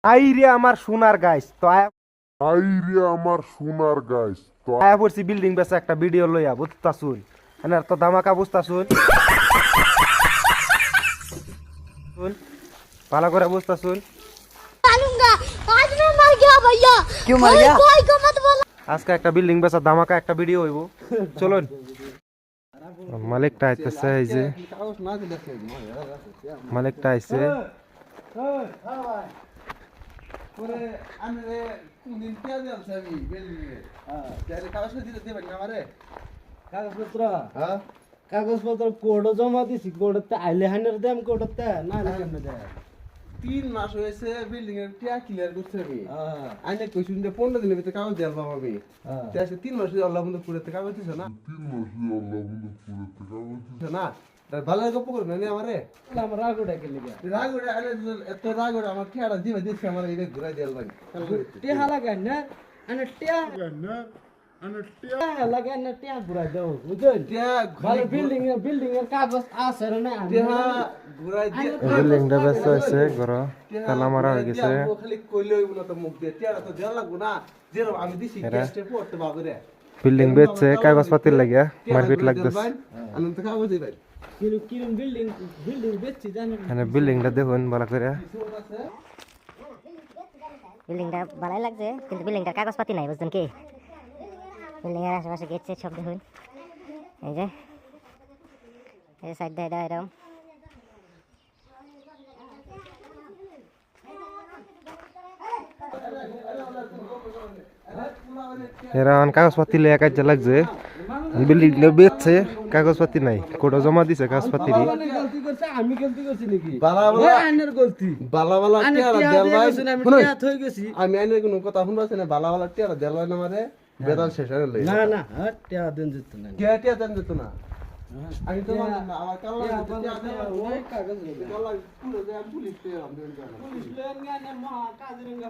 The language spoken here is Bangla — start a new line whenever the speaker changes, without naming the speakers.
আইরে আমার সোনার গাইস তো আয়া পড়ছি বিল্ডিং বেসে একটা ভিডিও লইয়া বুঝতা শুন এনার তো ধামাকা বুঝতা শুন শুন ভালো করে বুঝতা শুন
डालूंगा आज मैं मर गया भैया
क्यों मर गया?
कोई को मत बोला
আজকে একটা বিল্ডিং বেসা ধামাকা একটা ভিডিও হইব চলুন মালিকটা আইতেছে এই যে মালিকটা আইছে
পরে আমি রে কোনদিন পেঁয়াজ আনছি আমি বেলনিয়ে তাহলে কাগজ দিতে দেবেন না আমারে
কাগজপত্র
হ্যাঁ
কাগজপত্র কোর্টে জমা দিছি কোর্টে আইলে হানের দাম কোর্টে না আইলে কেমনে দেয়
3 মাস হয়েছে বিল্ডিং এর টিয়া ক্লিয়ার করতে আমি আইনে কইছুন যে 15 দিনের ভিতরে কাগজ দেব আমি তাহলে 3 মাস ধরে আল্লাহ বন্ধু পুরোতে কাগজ দিছ না 3 মাস না তার ভালো গপ্প করবে না আমারে
আমার রাগ উঠে গেল
রাগুড়ে আইলে এত রাগুড়ে আমার টিয়াটা দিবে দিছে আমার এই ঘুরাই দেল লাগে
টিয়া লাগান না আনে টিয়া লাগান না টিয়া ঘুরাই দাও বুঝছেন
টিয়া
ভালো বিল্ডিং এর কাগজ আছে না
টিয়া ঘুরাই দিয়ে
বিল্ডিংটা বেসা হইছে ঘর তালা মারা হয়ে গেছে
খালি কইলে হইব না তো মুখ দিয়ে টিয়াটা তো দেওয়া লাগবো না যেরকম আমি দিছি গ্যাসটে পড়তে বাবুরে
বিল্ডিং বেচছে কাগজপাতির লাগিয়া মারপিট লাগতেছে
আনন্দ কাগজ দিবেন
কিরম বিল্ডিং বেচছি জানেন
এখানে বিল্ডিংটা দেখুন ভালো করে
বিল্ডিংটা ভালোই লাগছে কিন্তু বিল্ডিংটার কাগজপাতি নাই বুঝছেন কি বিল্ডিংয়ের আশেপাশে গেট সেট সব দেখুন এই যে সাইড দিয়ে এরকম
এরা কাগজপাতি লিয়ে কাজে লাগছে বিল্ডিং বেচছে কাগজপাতি নাই কোটা জমা দিছে কাগজপাতি
গলতি করছে আমি গলতি করছি নাকি
বালা বালা
আইনের গলতি
বালা বালা টিয়াটা দেল ভাই
আমি টিয়া থই গেছি
আমি আইনের কোনো কথা শুনবাছি না বালা বালা টিয়াটা দেল ভাই না আমারে বেতন শেষ হয়ে লই
না না টিয়া দেন যেত না
টিয়া টিয়া দেন যেত না আমি তো জানি না আমার কালা টিয়া দেন
ওই কাগজ
কালা পুরো যে পুলিশ টিয়া আমি দেন
পুলিশ লেন গানে মহা কাজিরঙ্গা